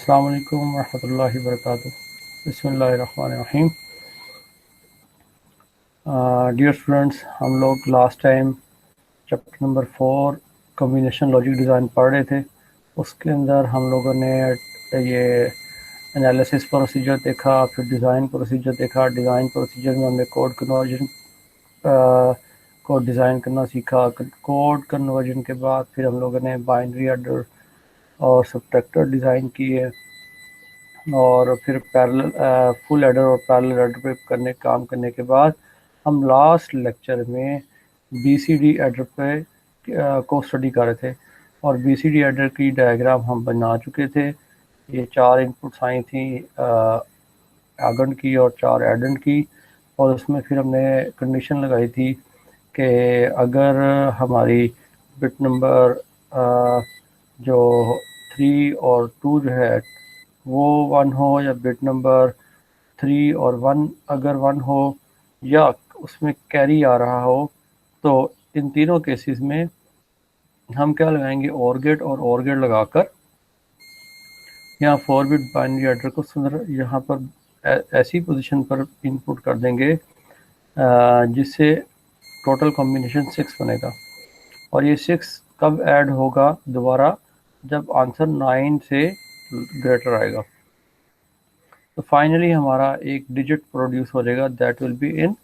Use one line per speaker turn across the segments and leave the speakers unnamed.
अस्सलाम वालेकुम रहमतुल्लाहि व बरकातुहू। बिस्मिल्लाहिर्रहमानिर्रहीम। डियर स्टूडेंट्स, हम लोग last time chapter number 4 combination logic design पढ़ रहे थे। उसके अंदर हम लोगों ने ये एनालिसिस प्रोसीजर देखा, फिर डिज़ाइन प्रोसीजर देखा। डिज़ाइन प्रोसीजर में हमने कोड कन्वर्जन को डिज़ाइन करना सीखा। कोड कन्वर्जन के बाद फिर हम लोगों ने बाइनरी एडर और सब्ट्रैक्टर डिज़ाइन किए, और फिर पैरेलल फुल एडर और पैरेलल एडर पे काम करने के बाद हम लास्ट लेक्चर में बीसीडी एडर पे को स्टडी कर रहे थे। और बीसीडी एडर की डायग्राम हम बना चुके थे। ये 4 इनपुट्स आई थी, आगंड की और 4 एडेंड की। और उसमें फिर हमने कंडीशन लगाई थी कि अगर हमारी बिट नंबर जो 3 और 2 जो है वो 1 हो, या बिट नंबर 3 और 1 अगर 1 हो, या उसमें कैरी आ रहा हो, तो इन तीनों केसेस में हम क्या लगाएंगे, और गेट। और और गेट लगाकर यहाँ 4 बिट बाइनरी एडर को यहाँ पर ऐसी पोजीशन पर इनपुट कर देंगे जिससे टोटल कॉम्बिनेशन 6 बनेगा। और ये 6 कब ऐड होगा दोबारा, जब आंसर 9 से ग्रेटर आएगा। तो फाइनली हमारा एक डिजिट प्रोड्यूस हो जाएगा, that will be in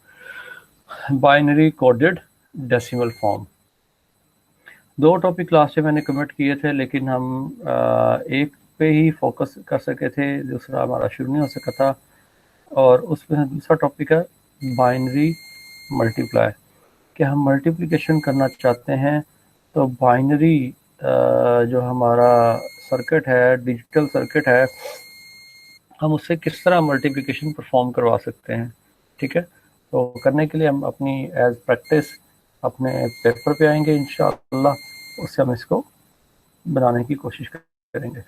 binary coded decimal form. 2 topic class से मैंने कमेंट किए थे, लेकिन हम एक पे ही फोकस कर सके थे, दूसरा हमारा शुरू नहीं हो सका था। और उसमें दूसरा टॉपिक है बाइनरी मल्टीप्लाई, कि हम मल्टीप्लिकेशन करना चाहते हैं। तो बाइनरी जो हमारा सर्किट है, डिजिटल सर्किट है, हम उससे किस तरह मल्टीप्लिकेशन परफॉर्म करवा सकते हैं। ठीक है, तो करने के लिए हम अपनी एज प्रैक्टिस अपने पेपर पे आएंगे इंशाअल्लाह। उससे हम इसको बनाने की कोशिश करेंगे।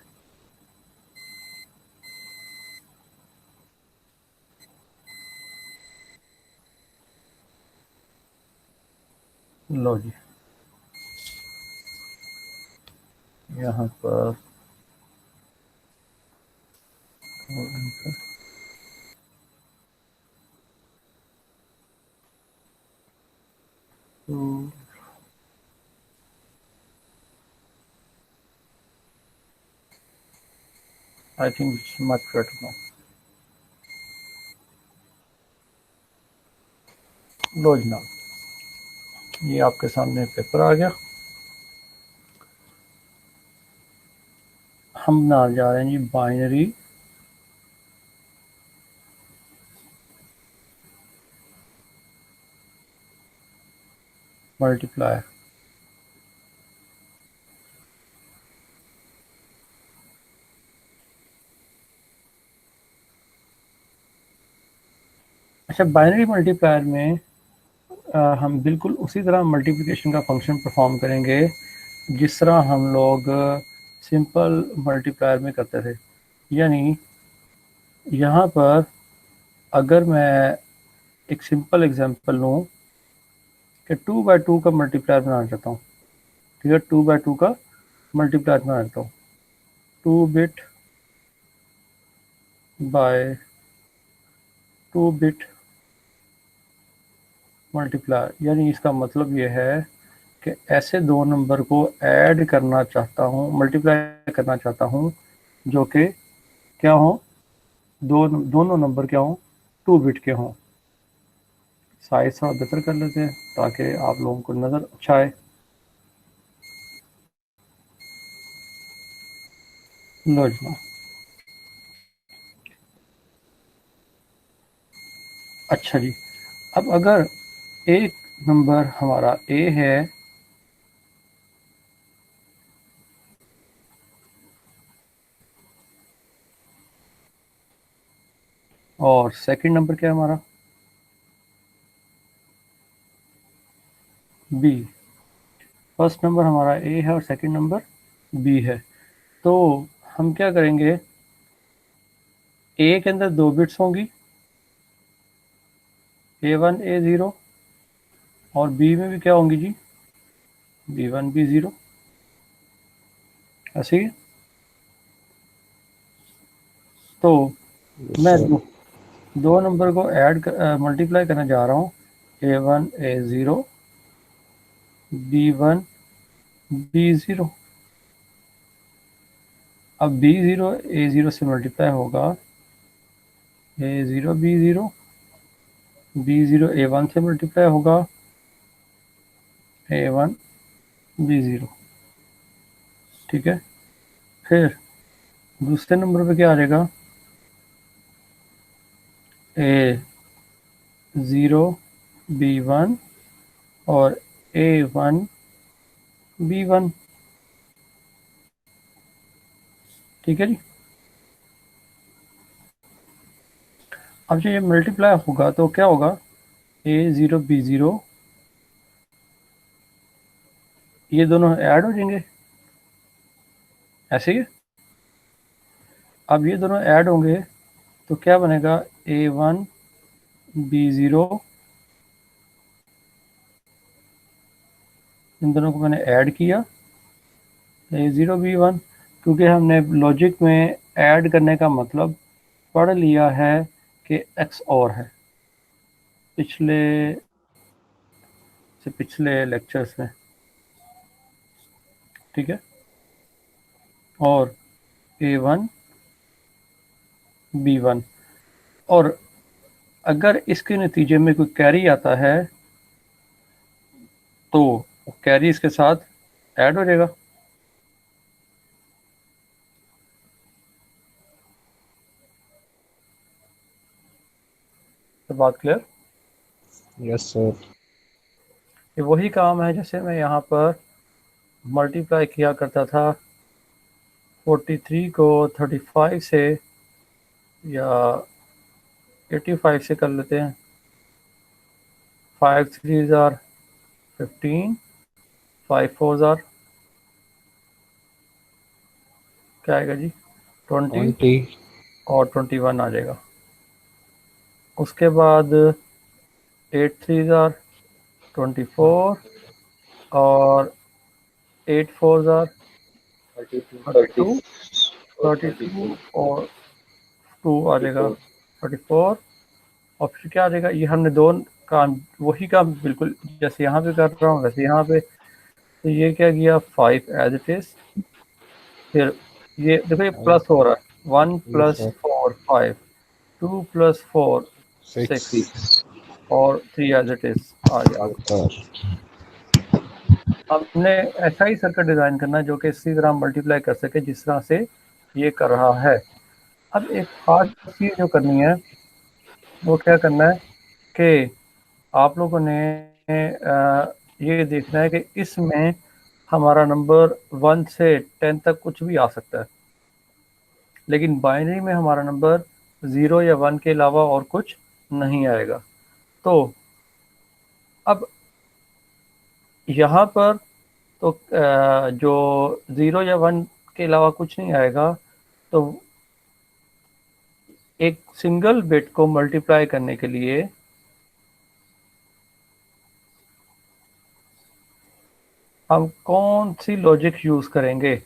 लो जी, यहाँ पर I think much better now. लो जनाब, ये आपके सामने पेपर आ गया। हम बनाने जा रहे हैं जी बाइनरी मल्टीप्लायर। अच्छा, बाइनरी मल्टीप्लायर में हम बिल्कुल उसी तरह मल्टीप्लिकेशन का फंक्शन परफॉर्म करेंगे जिस तरह हम लोग सिंपल मल्टीप्लायर में करते थे। यानी यहाँ पर अगर मैं एक सिंपल एग्जांपल लूँ कि 2 बाई 2 का मल्टीप्लायर बनाना चाहता हूँ। ठीक है, 2 बाई 2 का मल्टीप्लायर बनाना चाहता हूँ। 2 बिट बाय 2 बिट मल्टीप्लायर, यानी इसका मतलब ये है कि ऐसे 2 नंबर को ऐड करना चाहता हूँ, मल्टीप्लाई करना चाहता हूँ, जो कि क्या हो, दोनों नंबर क्या हो, 2 बिट के हों। साइज थोड़ा बेहतर कर लेते हैं ताकि आप लोगों को नज़र अच्छा आए। लो जी, अच्छा जी। अब अगर एक नंबर हमारा ए है और सेकंड नंबर क्या है हमारा, बी। फर्स्ट नंबर हमारा ए है और सेकंड नंबर बी है। तो हम क्या करेंगे, ए के अंदर 2 बिट्स होंगी, A1 A0, और बी में भी क्या होंगी जी, B1 B0। ऐसे ही तो
Yes,
मैं
sir.
दो नंबर को ऐड मल्टीप्लाई करने जा रहा हूँ, A1 A0 B1 B0। अब B0 A0 से मल्टीप्लाई होगा, A0 B0, B0 A1 से मल्टीप्लाई होगा, A1 B0। ठीक है, फिर दूसरे नंबर पे क्या आ जाएगा, A0 B1 और A1 B1। ठीक है जी। अब जब ये मल्टीप्लाई होगा तो क्या होगा, A0 B0, ये दोनों ऐड हो जाएंगे ऐसे ही। अब ये दोनों ऐड होंगे तो क्या बनेगा, A1 B0। इन दोनों को मैंने ऐड किया, A0 B1, क्योंकि हमने लॉजिक में ऐड करने का मतलब पढ़ लिया है कि एक्स और है पिछले से पिछले लेक्चर्स में। ठीक है, और A1 B1, और अगर इसके नतीजे में कोई कैरी आता है तो कैरी इसके साथ ऐड हो जाएगा। तो बात क्लियर।
Yes, sir.
ये वही काम है जैसे मैं यहाँ पर मल्टीप्लाई किया करता था 43 को 35 से, या 85 से कर लेते हैं। 5 3 आर 15, 5 4 आर क्या आएगा जी, 20,
20.
और 21 आ जाएगा। उसके बाद 8 3 आर 24, और 8 4 आर 32, 32 और 2 आ जाएगा 34। और फिर क्या आ जाएगा, ये हमने दो काम, वही काम बिल्कुल जैसे यहाँ पे कर रहा हूँ वैसे यहाँ पे। तो ये क्या किया, 5 एज इट इज। फिर ये देखो, ये प्लस हो रहा है, 1
Yes,
प्लस
sir.
4 5, 2 प्लस 4 6,
6.
और 3 एज इट इज आ गया।
Yes, sir.
हमने ऐसा ही सर्किट डिजाइन करना है जो कि इसी तरह मल्टीप्लाई कर सके जिस तरह से ये कर रहा है। अब एक खास चीज जो करनी है वो क्या करना है कि आप लोगों ने ये देखना है कि इसमें हमारा नंबर 1 से 10 तक कुछ भी आ सकता है, लेकिन बाइनरी में हमारा नंबर 0 या 1 के अलावा और कुछ नहीं आएगा। तो अब यहाँ पर तो जो 0 या 1 के अलावा कुछ नहीं आएगा, तो एक सिंगल बिट को मल्टीप्लाई करने के लिए हम कौन सी लॉजिक यूज करेंगे,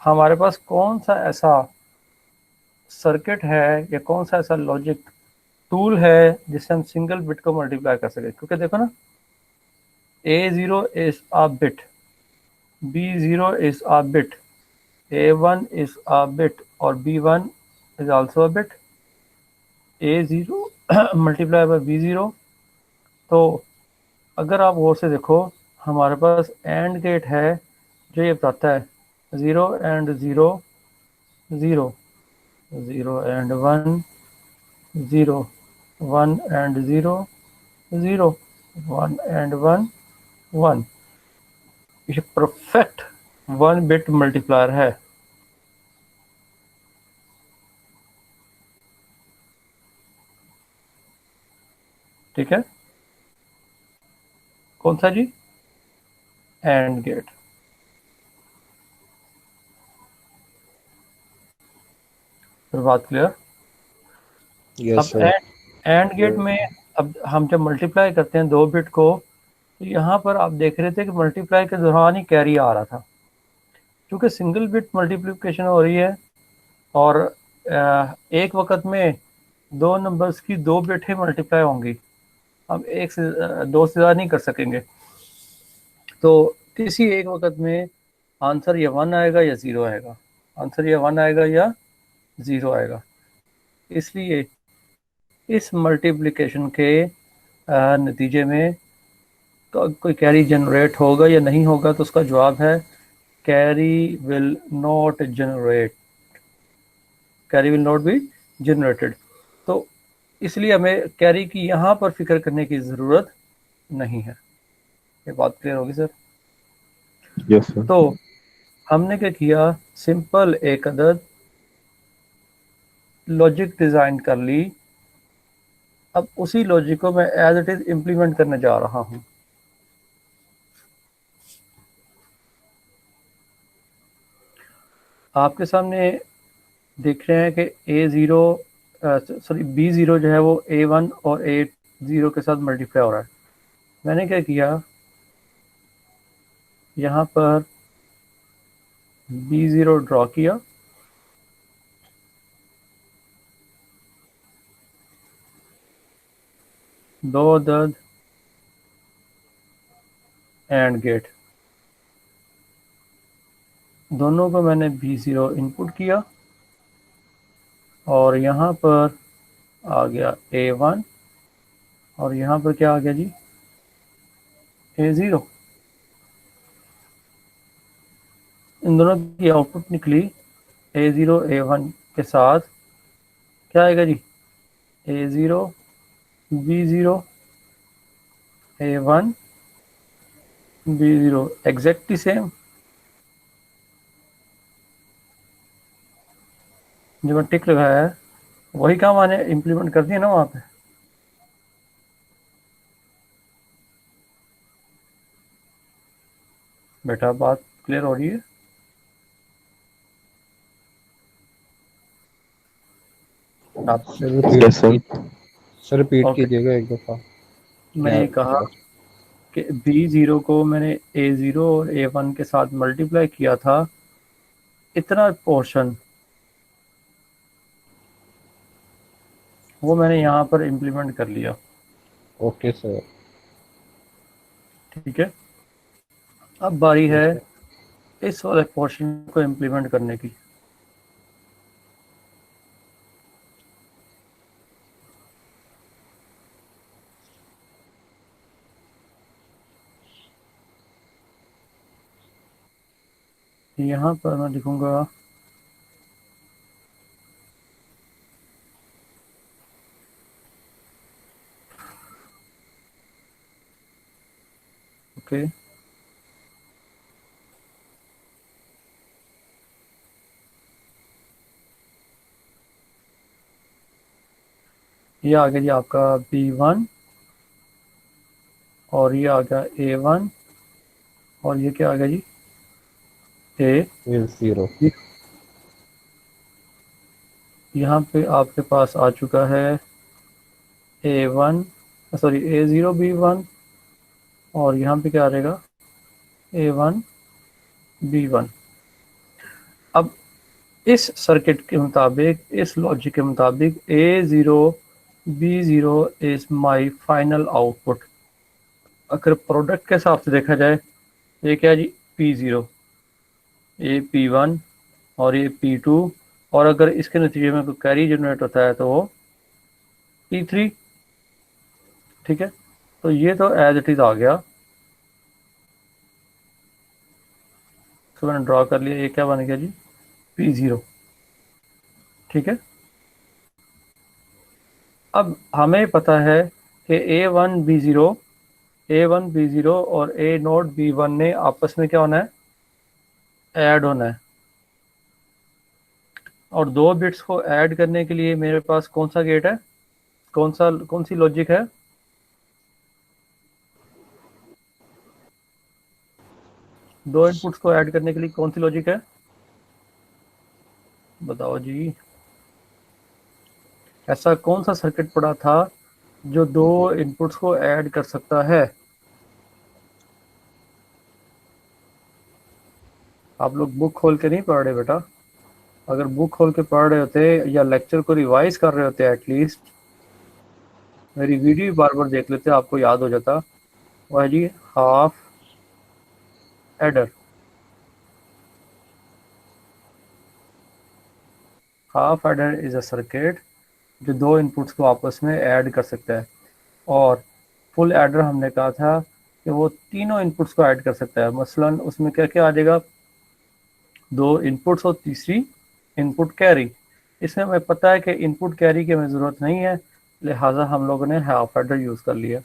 हमारे पास कौन सा ऐसा सर्किट है या कौन सा ऐसा लॉजिक टूल है जिससे हम सिंगल बिट को मल्टीप्लाई कर सके। क्योंकि देखो ना, A0 is a bit, B0 is a bit, A1 is a bit, और B1 is also a bit. A0 multiply by B0। तो अगर आप गौर से देखो, हमारे पास एंड गेट है जो ये बताता है 0 एंड 0 0, 0 एंड 1 0, 1 एंड 0 0, 1 एंड 1 1। ये परफेक्ट 1 बिट मल्टीप्लायर है। ठीक है, कौन सा जी, एंड गेट। फिर बात क्लियर।
Yes,
अब
sir.
एंड गेट में अब हम जब मल्टीप्लाई करते हैं दो बिट को, तो यहाँ पर आप देख रहे थे कि मल्टीप्लाई के दौरान ही कैरी आ रहा था। क्योंकि सिंगल बिट मल्टीप्लिकेशन हो रही है और एक वक्त में दो नंबर्स की दो बिट ही मल्टीप्लाई होंगी, हम एक से दो से ज़्यादा नहीं कर सकेंगे। तो किसी एक वक्त में आंसर या 1 आएगा या 0 आएगा, आंसर या 1 आएगा या 0 आएगा। इसलिए इस मल्टीप्लिकेशन के नतीजे में कोई कैरी जनरेट होगा या नहीं होगा, तो उसका जवाब है carry will not generate, carry will not be generated. तो इसलिए हमें कैरी की यहाँ पर फिक्र करने की ज़रूरत नहीं है। ये बात क्लियर होगी सर?
Yes, sir.
तो हमने क्या किया, सिंपल एक अदद लॉजिक डिज़ाइन कर ली। अब उसी लॉजिक को मैं एज इट इज़ इम्प्लीमेंट करने जा रहा हूँ। आपके सामने देख रहे हैं कि B0 जो है वो A1 और A0 के साथ मल्टीप्लाई हो रहा है। मैंने क्या किया, यहाँ पर B0 ड्रॉ किया, दो अदद एंड गेट, दोनों को मैंने B0 इनपुट किया और यहाँ पर आ गया A1 और यहाँ पर क्या आ गया जी, A0। इन दोनों की आउटपुट निकली A0 A1 के साथ क्या आएगा जी, A0 B0 A1 B0 exactly same. जो मैं टिक लगाया है वही काम मैंने इम्प्लीमेंट कर दिया ना वहाँ पे। बेटा बात क्लियर हो रही है? आप
Sir, repeat.
Yes, sir.
Sir, repeat
okay,
कीजिएगा एक दफा।
मैंने ये कहा
क्या?
कि B0 को मैंने A0 और A1 के साथ मल्टीप्लाई किया था, इतना पोर्शन वो मैंने यहाँ पर इम्प्लीमेंट कर लिया।
Okay sir.
ठीक है, अब बारी है
Yes, sir.
इस वाले पोर्शन को इम्प्लीमेंट करने की। यहाँ पर मैं लिखूंगा ओके, ये आ गया जी आपका B1 और ये आ गया A1 और ये क्या आ गया जी,
Is zero.
यहाँ पे आपके पास आ चुका है A1 सॉरी A0 B1 और यहाँ पे क्या आ रहेगा A1 B1। अब इस सर्किट के मुताबिक, इस लॉजिक के मुताबिक A0 B0 is my final output. अगर प्रोडक्ट के हिसाब से देखा जाए ये क्या जी P0, ये P1 और ये P2, और अगर इसके नतीजे में कोई कैरी जनरेट होता है तो वो P3। ठीक है, तो ये तो एज इट इज़ आ गया, तो मैंने ड्रॉ कर लिया, ये क्या बन गया जी P0। ठीक है, अब हमें पता है कि A1 B0 और A0 B1 ने आपस में क्या होना है, ऐड होना है। और दो बिट्स को ऐड करने के लिए मेरे पास कौन सा गेट है, कौन सी लॉजिक है, दो इनपुट्स को ऐड करने के लिए कौन सी लॉजिक है, बताओ जी। ऐसा कौन सा सर्किट पड़ा था जो दो इनपुट्स को ऐड कर सकता है? आप लोग बुक खोल के नहीं पढ़ रहे बेटा, अगर बुक खोल के पढ़ रहे होते या लेक्चर को रिवाइज कर रहे होते, एटलीस्ट मेरी वीडियो बार बार देख लेते, आपको याद हो जाता। वह जी half adder. Half adder is a circuit जो दो इनपुट्स को आपस में ऐड कर सकता है, और फुल एडर हमने कहा था कि वो तीनों इनपुट्स को ऐड कर सकता है। मसलन उसमें क्या क्या आ जाएगा, दो इनपुट्स और तीसरी इनपुट कैरी। इसमें हमें पता है कि इनपुट कैरी की हमें ज़रूरत नहीं है, लिहाजा हम लोगों ने हाफ एडर यूज़ कर लिया।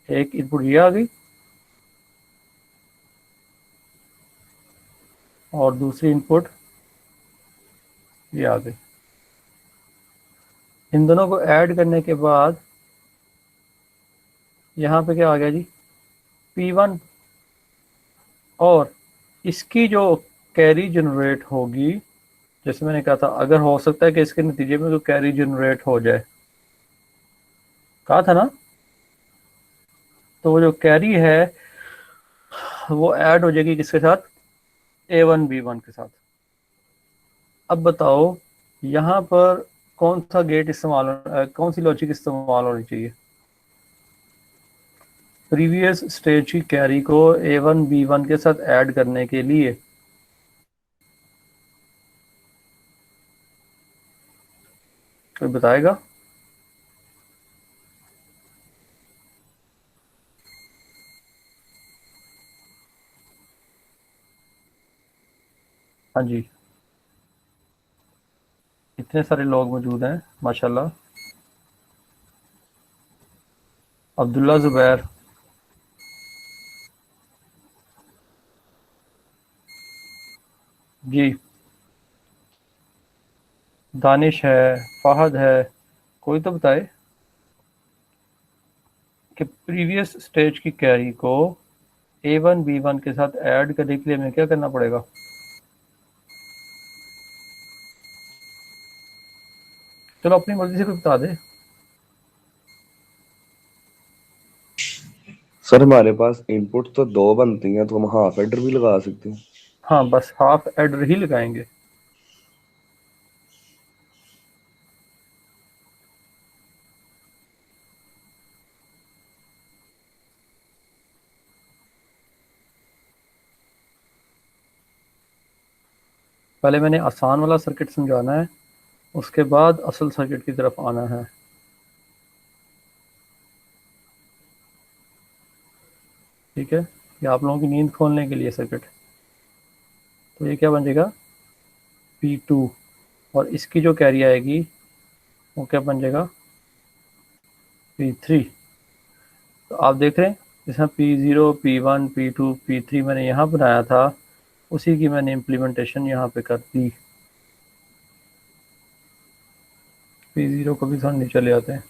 एक इनपुट ये आ गई और दूसरी इनपुट ये आ गई। इन दोनों को ऐड करने के बाद यहाँ पे क्या आ गया जी, P1, और इसकी जो कैरी जनरेट होगी, जैसे मैंने कहा था अगर हो सकता है कि इसके नतीजे में तो कैरी जनरेट हो जाए, कहा था ना, तो वो जो कैरी है वो ऐड हो जाएगी किसके साथ, A1 B1 के साथ। अब बताओ यहाँ पर कौन सा गेट इस्तेमाल कौन सी लॉजिक इस्तेमाल होनी चाहिए। प्रीवियस स्टेज की कैरी को A1 B1 के साथ ऐड करने के लिए कोई बताएगा। हाँ जी, इतने सारे लोग मौजूद हैं माशाल्लाह। अब्दुल्ला जुबैर जी, दानिश है, फहद है, कोई तो बताए कि प्रीवियस स्टेज की कैरी को A1 B1 के साथ ऐड करने के लिए हमें क्या करना पड़ेगा। चलो अपनी मर्जी से कोई बता दे।
सर हमारे पास इनपुट तो दो बनती हैं, तो हम हाफ एडर भी लगा सकते हैं।
हाँ, बस हाफ एडर ही लगाएंगे। पहले मैंने आसान वाला सर्किट समझाना है, उसके बाद असल सर्किट की तरफ आना है। ठीक है, ये आप लोगों की नींद खोलने के लिए सर्किट। तो ये क्या बन जाएगा, P2, और इसकी जो कैरी आएगी वो क्या बन जाएगा, P3। तो आप देख रहे हैं जैसे P0 P1 P2 P3 मैंने यहाँ बनाया था, उसी की मैंने इम्प्लीमेंटेशन यहाँ पे कर दी। P0 को भी थोड़ा नीचे ले आते हैं।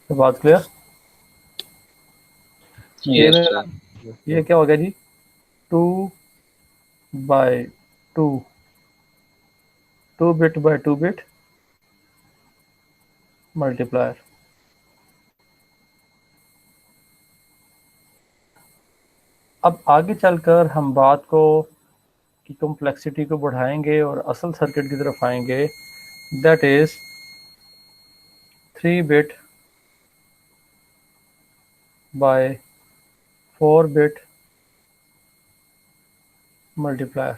तो बात क्लियर। ये
Yes,
मेरा,
sir.
ये क्या हो गया जी, 2/2, 2 बिट मल्टीप्लायर। अब आगे चलकर हम बात को की कॉम्प्लेक्सिटी को बढ़ाएंगे और असल सर्किट की तरफ आएंगे, that is 3 bit by 4 bit multiplier.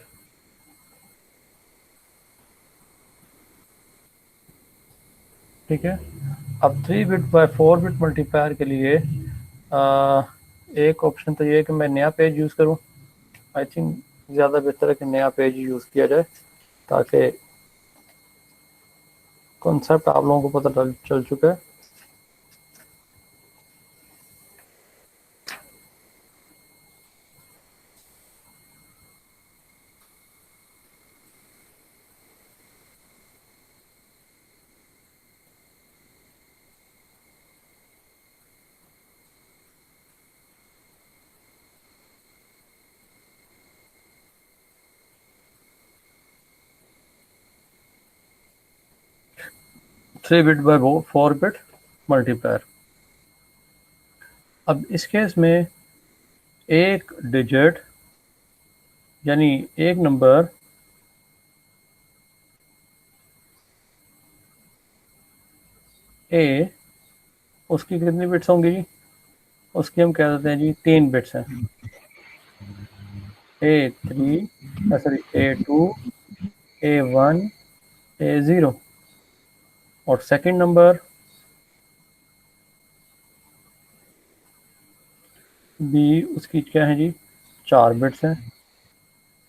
ठीक है, अब 3 बिट बाय 4 बिट मल्टीप्लायर के लिए एक ऑप्शन तो ये है कि मैं नया पेज यूज़ करूं। आई थिंक ज़्यादा बेहतर है कि नया पेज यूज़ किया जाए, ताकि कॉन्सेप्ट आप लोगों को पता चल चुका है। 3 बिट बाय 4 बिट मल्टीप्लायर। अब इस केस में एक डिजिट यानी एक नंबर ए, उसकी कितनी बिट्स होंगी जी? उसकी हम कह देते हैं जी 3 बिट्स हैं, A3 sorry A2 A1 A0। और सेकंड नंबर बी, उसकी क्या है जी? 4 बिट्स हैं,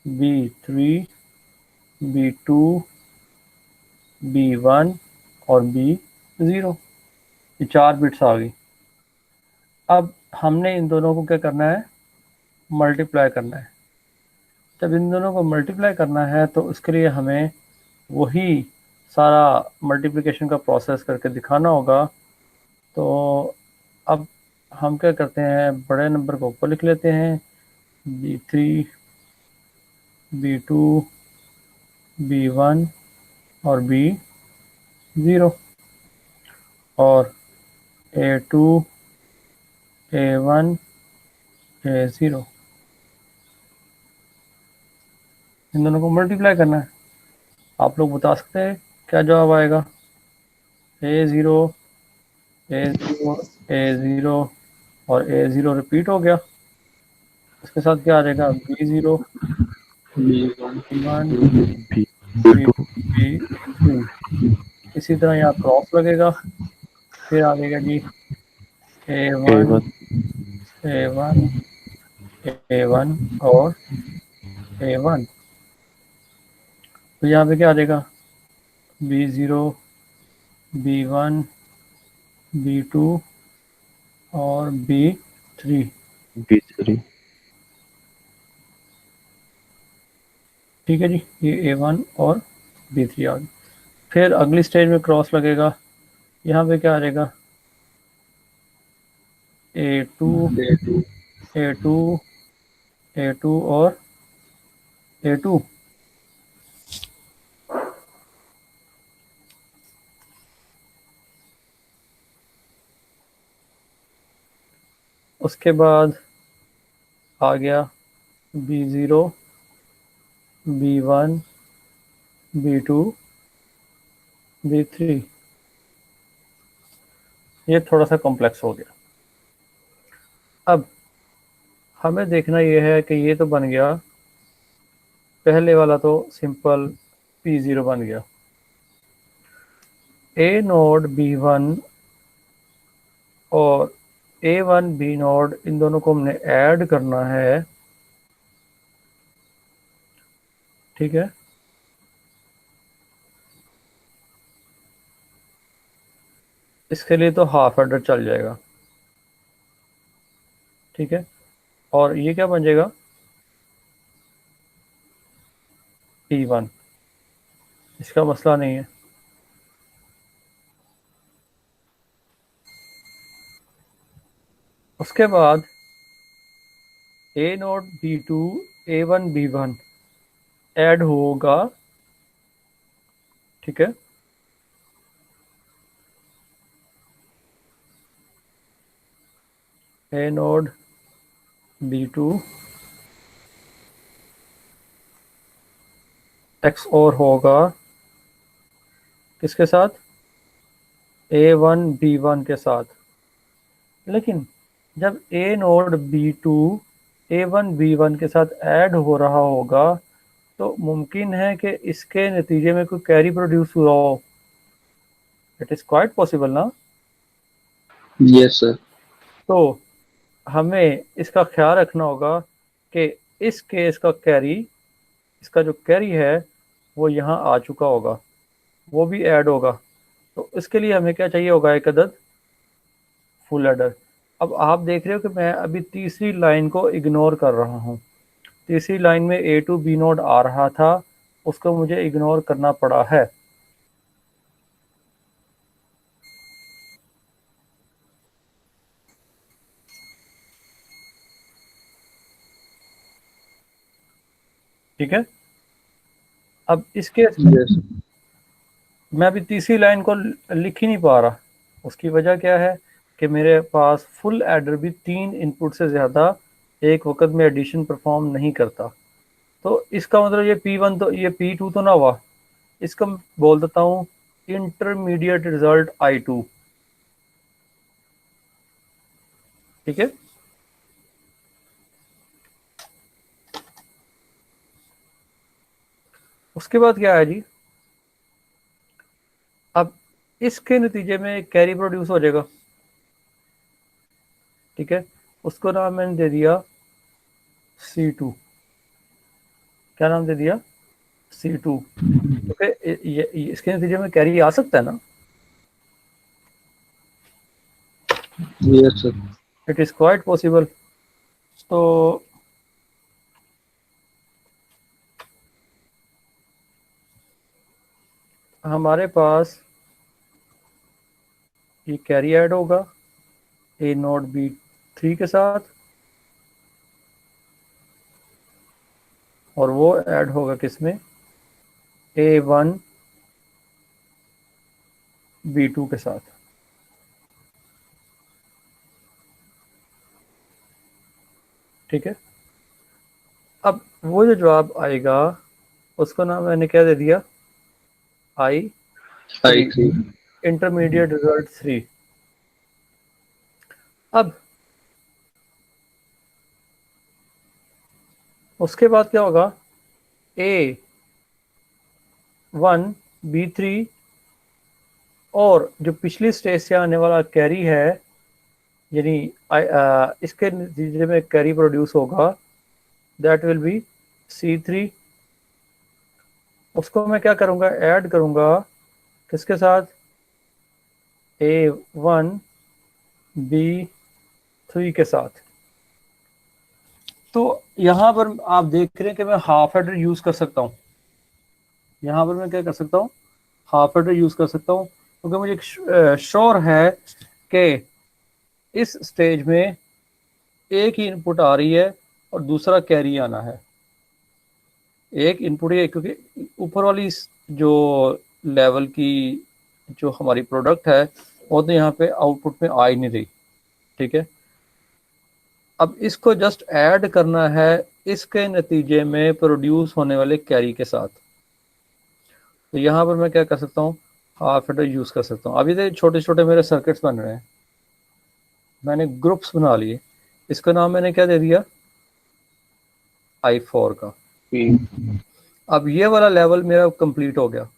B3 B2 B1 और B0। ये 4 बिट्स आ गई। अब हमने इन दोनों को क्या करना है? मल्टीप्लाई करना है। जब इन दोनों को मल्टीप्लाई करना है तो उसके लिए हमें वही सारा मल्टीप्लिकेशन का प्रोसेस करके दिखाना होगा। तो अब हम क्या करते हैं, बड़े नंबर को ऊपर लिख लेते हैं, B3 B2 B1 और B0, और A2 A1 A0, इन दोनों को मल्टीप्लाई करना है। आप लोग बता सकते हैं क्या जवाब आएगा? A0 A0 A0 और A0 रिपीट हो गया, इसके साथ क्या आ जाएगा? B0 B1 B3। इसी तरह यहाँ क्रॉस लगेगा, फिर आ जाएगा जी A1 A1 A1 और A1। तो यहाँ पे क्या आ जाएगा? B0 B1 B2 और B3। ठीक है जी, ये A1 और B3 आ गई। फिर अगली स्टेज में क्रॉस लगेगा, यहाँ पे क्या आ जाएगा? A2 A2 A2 और A2। उसके बाद आ गया B0 B1 B2 B3। ये थोड़ा सा कॉम्प्लेक्स हो गया। अब हमें देखना ये है कि ये तो बन गया, पहले वाला तो सिंपल P0 बन गया। A नोड B1 और A1 B नोड, इन दोनों को हमने ऐड करना है। ठीक है, इसके लिए तो हाफ एडर चल जाएगा। ठीक है, और ये क्या बन जाएगा? P1। इसका मसला नहीं है। उसके बाद A node B2 A1 B1 add होगा। ठीक है, A नोड B2 एक्स और होगा किसके साथ? A1 B1 के साथ। लेकिन जब A node B2 A1 B1 के साथ ऐड हो रहा होगा तो मुमकिन है कि इसके नतीजे में कोई कैरी प्रोड्यूस हुआ हो। इट इज़ क्वाइट पॉसिबल ना।
Yes, sir.
तो हमें इसका ख्याल रखना होगा कि इस केस का कैरी, इसका जो कैरी है वो यहाँ आ चुका होगा, वो भी ऐड होगा। तो इसके लिए हमें क्या चाहिए होगा? एक अदद फुल एडर। अब आप देख रहे हो कि मैं अभी तीसरी लाइन को इग्नोर कर रहा हूँ। तीसरी लाइन में A2 B नोड आ रहा था, उसको मुझे इग्नोर करना पड़ा है। ठीक है, अब इस केस में
Yes.
मैं अभी तीसरी लाइन को लिख ही नहीं पा रहा। उसकी वजह क्या है कि मेरे पास फुल एडर भी 3 इनपुट से ज़्यादा एक वक्त में एडिशन परफॉर्म नहीं करता। तो इसका मतलब ये P1 तो ये P2 तो ना हुआ, इसका बोल देता हूँ इंटरमीडिएट रिजल्ट I2। ठीक है, उसके बाद क्या है जी, अब इसके नतीजे में कैरी प्रोड्यूस हो जाएगा। ठीक है, उसको नाम मैंने दे दिया C2। क्या नाम दे दिया? C2। ओके, इसके नतीजे में कैरी आ सकता है ना?
Yes, sir.
It is quite possible. तो हमारे पास ये कैरी ऐड होगा A नॉट B3 के साथ, और वो ऐड होगा किसमें? A1 B2 के साथ। ठीक है, अब वो जो जवाब आएगा उसको नाम मैंने क्या दे दिया? I3,
I3.
Intermediate result 3। अब उसके बाद क्या होगा? A1 B3 और जो पिछली स्टेज से आने वाला कैरी है, यानी इसके नतीजे में कैरी प्रोड्यूस होगा, दैट विल बी C3। उसको मैं क्या करूँगा? ऐड करूँगा किसके साथ? A1 B3 के साथ। तो यहाँ पर आप देख रहे हैं कि मैं हाफ एडर यूज़ कर सकता हूँ। यहाँ पर मैं क्या कर सकता हूँ? हाफ एडर यूज़ कर सकता हूँ, क्योंकि मुझे श्योर है कि इस स्टेज में एक ही इनपुट आ रही है और दूसरा कैरी आना है। एक इनपुट ही है, क्योंकि ऊपर वाली जो लेवल की जो हमारी प्रोडक्ट है वो तो यहाँ पे आउटपुट में आ ही नहीं रही। ठीक है, अब इसको जस्ट ऐड करना है इसके नतीजे में प्रोड्यूस होने वाले कैरी के साथ। तो यहाँ पर मैं क्या कर सकता हूँ? हाफ एडर यूज़ कर सकता हूँ। अभी तो छोटे छोटे मेरे सर्किट्स बन रहे हैं, मैंने ग्रुप्स बना लिए। इसका नाम मैंने क्या दे दिया? I4 का।
P.
अब ये वाला लेवल मेरा कंप्लीट हो गया।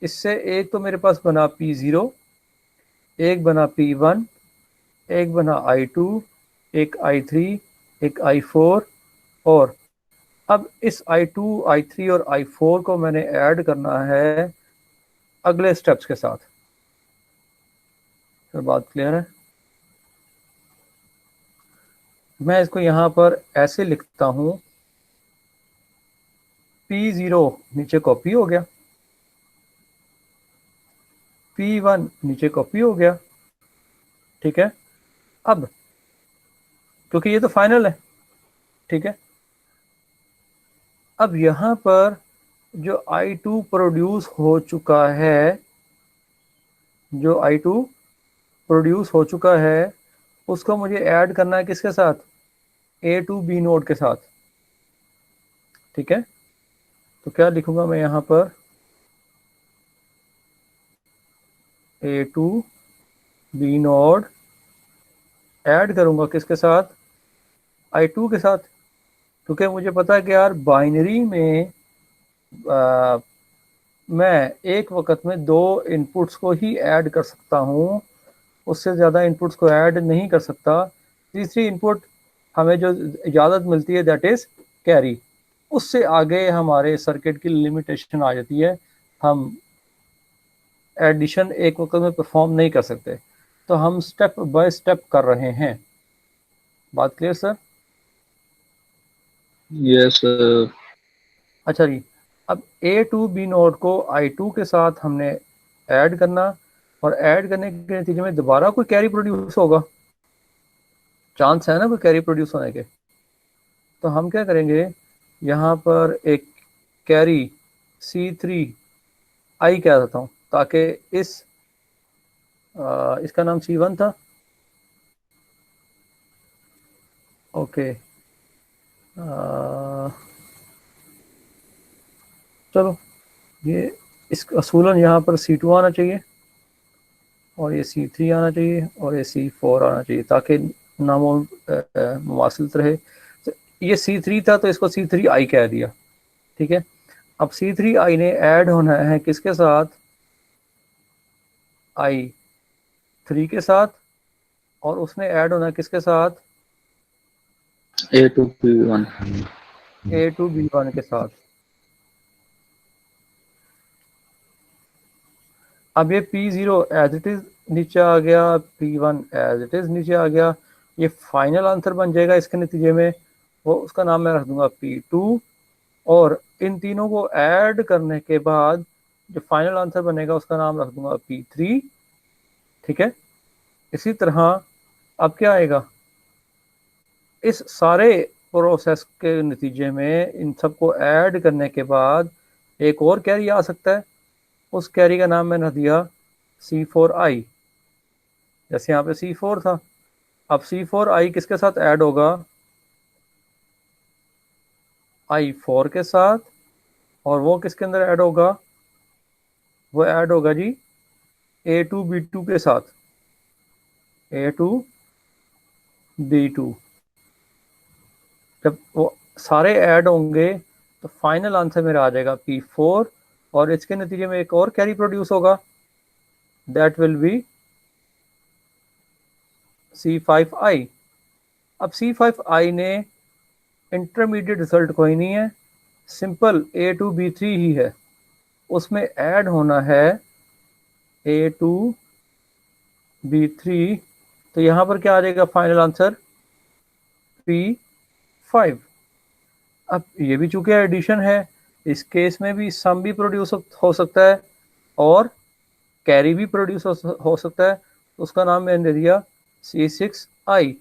इससे एक तो मेरे पास बना P0, एक बना P1, एक बना I2, एक I3, एक I4। और अब इस I2, I3 और I4 को मैंने ऐड करना है अगले स्टेप्स के साथ। फिर बात क्लियर है? मैं इसको यहाँ पर ऐसे लिखता हूँ, P0 नीचे कॉपी हो गया, P1 नीचे कॉपी हो गया। ठीक है, अब क्योंकि ये तो फाइनल है। ठीक है, अब यहाँ पर जो I2 प्रोड्यूस हो चुका है, जो I2 प्रोड्यूस हो चुका है, उसको मुझे ऐड करना है किसके साथ? A2 B नोड के साथ। ठीक है, तो क्या लिखूंगा मैं यहाँ पर? A2 B नोड ऐड करूंगा किसके साथ? I2 के साथ। क्योंकि मुझे पता है कि यार बाइनरी में मैं एक वक्त में दो इनपुट्स को ही ऐड कर सकता हूँ, उससे ज़्यादा इनपुट्स को ऐड नहीं कर सकता। तीसरी इनपुट हमें जो इजाज़त मिलती है दैट इज़ कैरी। उससे आगे हमारे सर्किट की लिमिटेशन आ जाती है, हम एडिशन एक वक्त में परफॉर्म नहीं कर सकते। तो हम स्टेप बाय स्टेप कर रहे हैं। बात क्लियर सर?
Yes, sir.
अच्छा जी, अब A2 B नोड को I2 के साथ हमने ऐड करना, और ऐड करने के नतीजे में दोबारा कोई कैरी प्रोड्यूस होगा, चांस है ना कोई कैरी प्रोड्यूस होने के। तो हम क्या करेंगे, यहाँ पर एक कैरी C3 I कह देता हूँ, ताकि इसका नाम C1 था, ओके, चलो ये इस असूलन यहाँ पर C2 आना चाहिए और ये C3 आना चाहिए और ये C4 आना चाहिए ताकि नामो मुमासिलत रहे। तो ये C3 था तो इसको C3I कह दिया, ठीक है। अब C3I ने ऐड होना है किसके साथ, I3 के साथ, और उसने ऐड होना है किसके साथ,
A2P1।
A2B1 के साथ। अब ये P0 एज इट इज नीचे आ गया, P1 एज इट इज नीचे आ गया, ये फाइनल आंसर बन जाएगा इसके नतीजे में, वो उसका नाम मैं रख दूंगा P2, और इन तीनों को ऐड करने के बाद जो फाइनल आंसर बनेगा उसका नाम रख दूंगा P3, ठीक है। इसी तरह अब क्या आएगा, इस सारे प्रोसेस के नतीजे में इन सबको ऐड करने के बाद एक और कैरी आ सकता है, उस कैरी का नाम मैंने दिया C4I। जैसे यहाँ पे C4 था, अब C4I किसके साथ ऐड होगा, I4 के साथ, और वो किसके अंदर ऐड होगा, वो ऐड होगा जी A2B2 के साथ, A2B2। जब वो सारे ऐड होंगे तो फाइनल आंसर मेरा आ जाएगा P4, और इसके नतीजे में एक और कैरी प्रोड्यूस होगा, दैट विल बी C5I। अब C5I ने इंटरमीडिएट रिजल्ट कोई नहीं है, सिंपल A2B3 ही है, उसमें ऐड होना है A2B3, तो यहाँ पर क्या आ जाएगा फाइनल आंसर P5। अब ये भी चूंकि एडिशन है, इस केस में भी सम भी प्रोड्यूस हो सकता है और कैरी भी प्रोड्यूस हो सकता है, उसका नाम मैंने दे दिया C6I,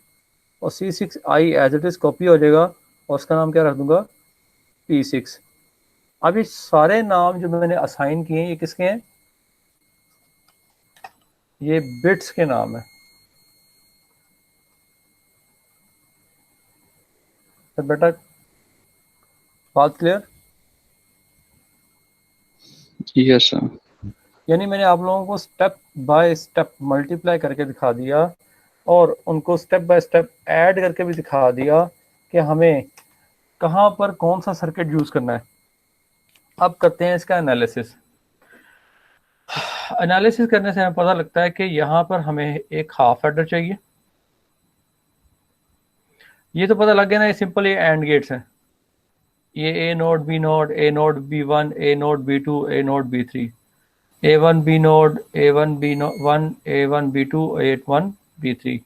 और C6I as it is copy हो जाएगा और उसका नाम क्या रख दूंगा P6। अब ये सारे नाम जो मैंने असाइन किए हैं ये किसके हैं, ये बिट्स के नाम है। तो बेटा बात क्लियर,
यस सर।
यानी मैंने आप लोगों को स्टेप बाय स्टेप मल्टीप्लाई करके दिखा दिया और उनको स्टेप बाय स्टेप ऐड करके भी दिखा दिया कि हमें कहाँ पर कौन सा सर्किट यूज करना है। अब करते हैं इसका एनालिसिस। एनालिसिस करने से हमें पता लगता है कि यहाँ पर हमें एक हाफ एडर चाहिए, ये तो पता लग गया ना, ये सिंपल ये एंड गेट्स हैं, ये A node B node, A node B1, A node B2, A node B3, A1 B node, A1 B1, A1 B2, A1 B3,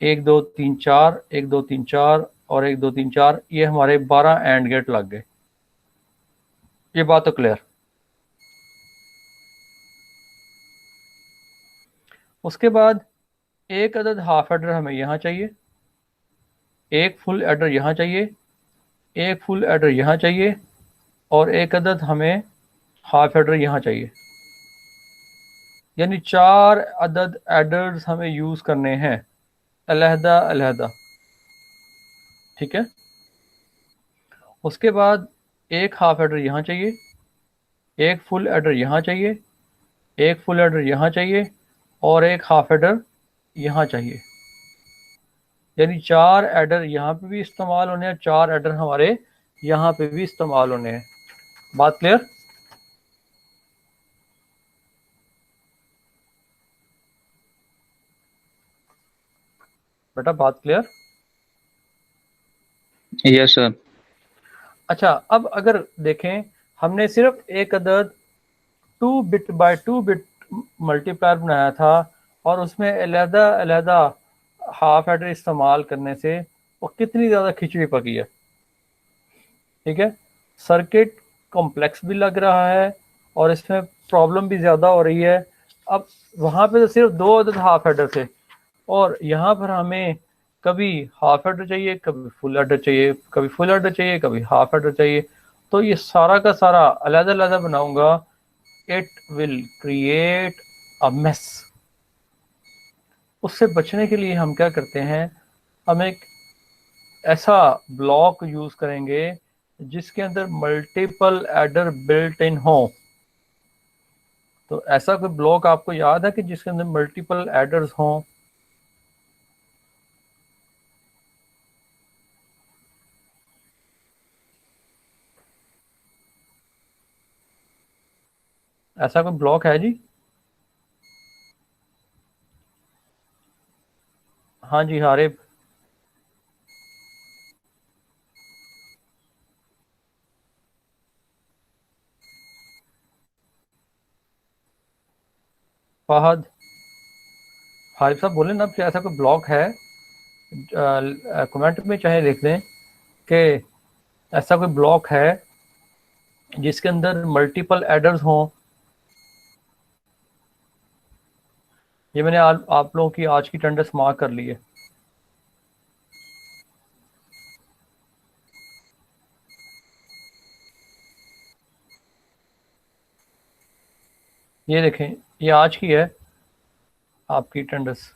1 2 3 4, 1 2 3 4 और 1 2 3 4, ये हमारे 12 एंड गेट लग गए। ये बात तो क्लियर। उसके बाद एक अदद हाफ एडर हमें यहाँ चाहिए, एक फुल एडर यहाँ चाहिए, एक फुल एडर यहाँ चाहिए, और एक अदद हमें हाफ एडर यहाँ चाहिए, यानी 4 अदद एडर्स हमें यूज करने हैं अलहदा अलहदा, ठीक है। उसके बाद एक हाफ एडर यहाँ चाहिए, एक फुल एडर यहाँ चाहिए, एक फुल एडर यहाँ चाहिए, और एक हाफ एडर यहाँ चाहिए, यानी 4 एडर यहाँ पे भी इस्तेमाल होने हैं, 4 एडर हमारे यहाँ पे भी इस्तेमाल होने हैं। बात क्लियर? बेटा बात क्लियर?
Yes sir.
अच्छा, अब अगर देखें हमने सिर्फ एक अदद 2 बिट बाय 2 बिट मल्टीप्लायर बनाया था और उसमें अलहदा अलहदा हाफ एडर इस्तेमाल करने से वो कितनी ज़्यादा खिचड़ी पकी है, ठीक है। सर्किट कॉम्प्लेक्स भी लग रहा है और इसमें प्रॉब्लम भी ज़्यादा हो रही है। अब वहाँ पे तो सिर्फ 2 अदद हाफ एडर थे और यहाँ पर हमें कभी हाफ एडर चाहिए, कभी फुल एडर चाहिए, कभी फुल एडर चाहिए, कभी हाफ एडर चाहिए, तो ये सारा का सारा अलग अलग बनाऊंगा, it will create a mess. उससे बचने के लिए हम क्या करते हैं, हम एक ऐसा ब्लॉक यूज करेंगे जिसके अंदर मल्टीपल एडर बिल्ट इन हो। तो ऐसा कोई ब्लॉक आपको याद है कि जिसके अंदर मल्टीपल एडर्स हों? ऐसा कोई ब्लॉक है जी? हाँ जी हारिब। फहद। हारिब साहब बोले ना कि ऐसा कोई ब्लॉक है? कमेंट में चाहे लिख दें कि ऐसा कोई ब्लॉक है जिसके अंदर मल्टीपल एडर्स हों। ये मैंने आप लोगों की आज की अटेंडेंस मार्क कर ली है। ये देखें, ये आज की है आपकी अटेंडेंस।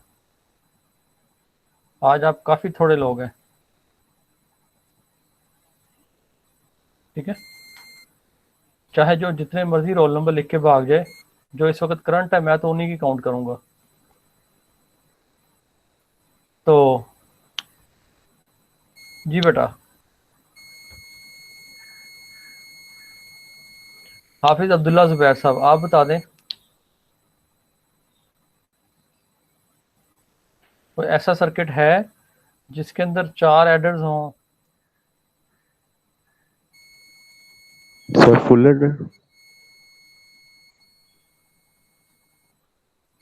आज आप काफ़ी थोड़े लोग हैं, ठीक है। चाहे जो जितने मर्जी रोल नंबर लिख के भाग जाए, जो इस वक्त करंट है मैं तो उन्हीं की काउंट करूंगा। तो जी बेटा, हाफिज अब्दुल्ला जुबैर साहब आप बता दें कोई ऐसा सर्किट है जिसके अंदर 4 एडर्स हों।
Sir full adder.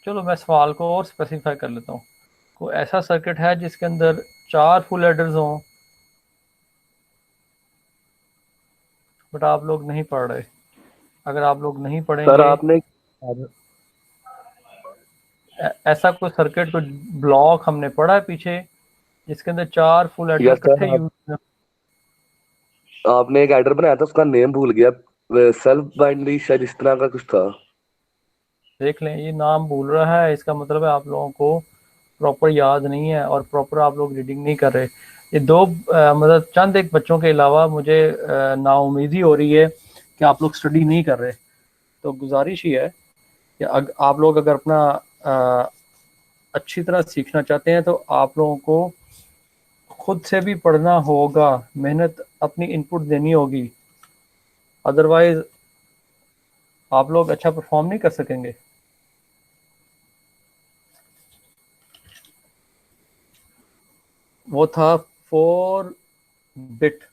चलो मैं सवाल को और स्पेसिफाई कर लेता हूँ। कोई ऐसा सर्किट है जिसके अंदर 4 फुल एडर्स हों। बट आप लोग नहीं पढ़ रहे। अगर आप लोग नहीं
सर
पढ़ेंगे,
आपने
ऐसा कोई सर्किट, कोई ब्लॉक हमने पढ़ा है पीछे जिसके अंदर 4 फुल एडर
यस
इकट्ठे
सर
यूज।
आपने एक एडर बनाया था, उसका नेम भूल गया। सेल्फ बाइनरी शायद इस तरह का कुछ था।
देख लें, ये नाम भूल रहा है, इसका मतलब है आप लोगों को प्रॉपर याद नहीं है और प्रॉपर आप लोग रीडिंग नहीं कर रहे। ये दो मतलब चंद एक बच्चों के अलावा मुझे नाउमीदी हो रही है कि आप लोग स्टडी नहीं कर रहे। तो गुजारिश ही है कि आप लोग अगर अपना अ, अच्छी तरह सीखना चाहते हैं तो आप लोगों को खुद से भी पढ़ना होगा, मेहनत अपनी इनपुट देनी होगी। अदरवाइज आप लोग अच्छा परफॉर्म नहीं कर सकेंगे। वो था 4 बिट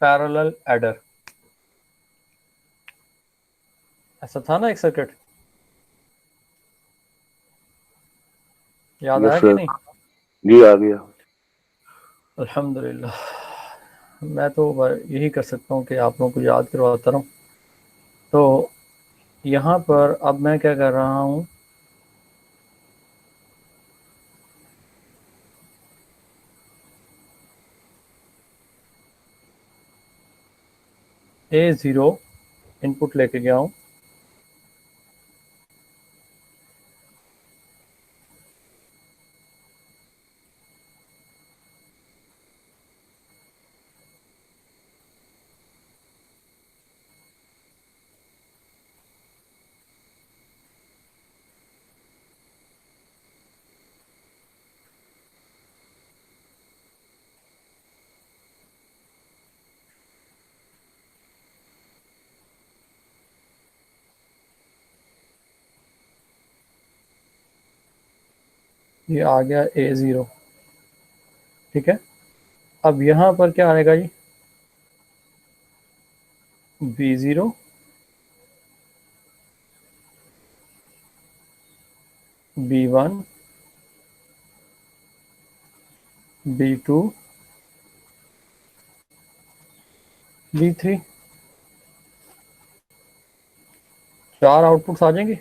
पैरेलल एडर। ऐसा था ना एक सर्किट, याद
यस
आया कि
सर।
नहीं?
जी आ गया।
अल्हम्दुलिल्लाह। मैं तो यही कर सकता हूँ कि आप लोगों को याद करवाता रहूँ। तो यहाँ पर अब मैं क्या कर रहा हूँ, A0 इनपुट लेके गया हूँ। ये आ गया A0, ठीक है। अब यहाँ पर क्या आएगा जी, B0, B1, B2, B3। 4 outputs आ जाएंगे।